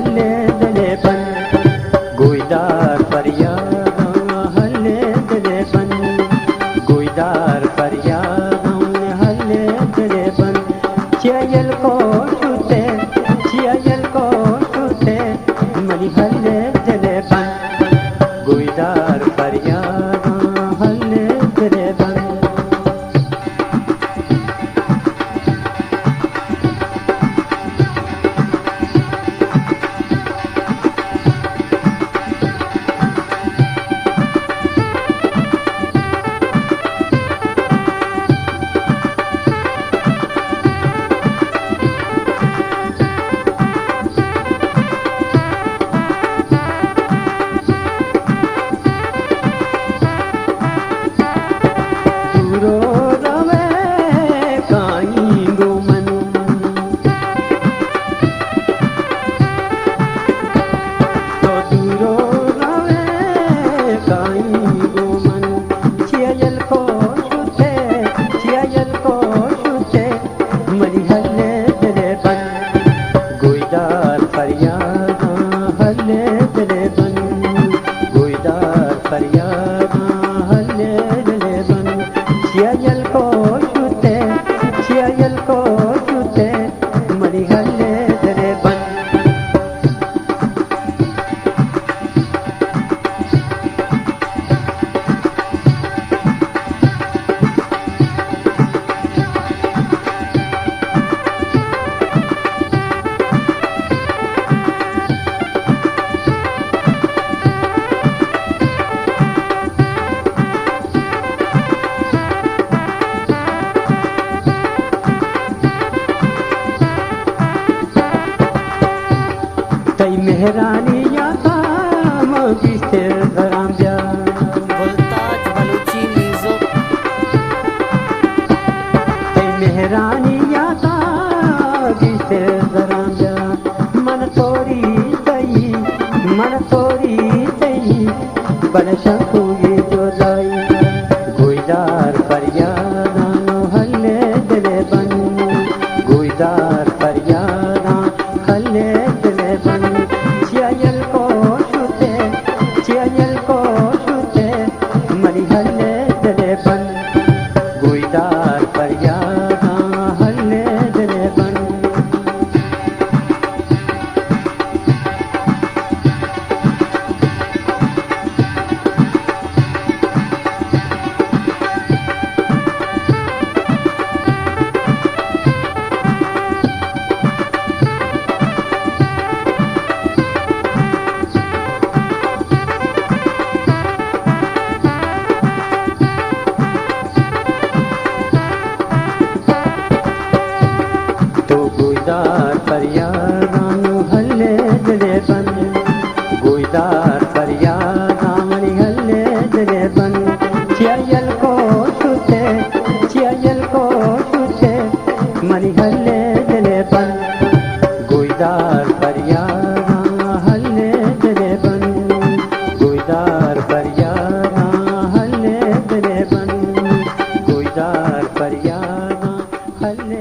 हल्ले दले बन गोईदार फरियाद हल्ले दले बन गोईदार फरियाद हल्ले दले बन चियल को छूते मनी हल्ले दले बन गोईदार फरियाद हल्ले दले बन गोईदार फरियाद हल्ले दले बन गोईदार फरियाद हल्ले दले बन चियल को छूते मनी हल्ले दले बन तई मेहरानी याता मगिस्ते धराम्या मुल्ताज बलूची म्यूजिक तई मेहरानी याता गिस्ते धराम्या मन तोरी तई बन शकुगी जोलाई गोईदार फरियाद हल्ले दले बन गोईदार फरियाद हल्ले दले बन चियल को छूते मनी हल्ले दले बन गोईदार फरियाद हल्ले दले बन गोईदार फरियाद हल्ले दले बन गोईदार फरियाद मनी हल्ले दले बन चियल को छूते मनी हल्ले दले बन गोईदार फरियाद हल्ले दले बन गोईदार फरियाद हल्ले दले बन गोईदार फरियाद हल्ले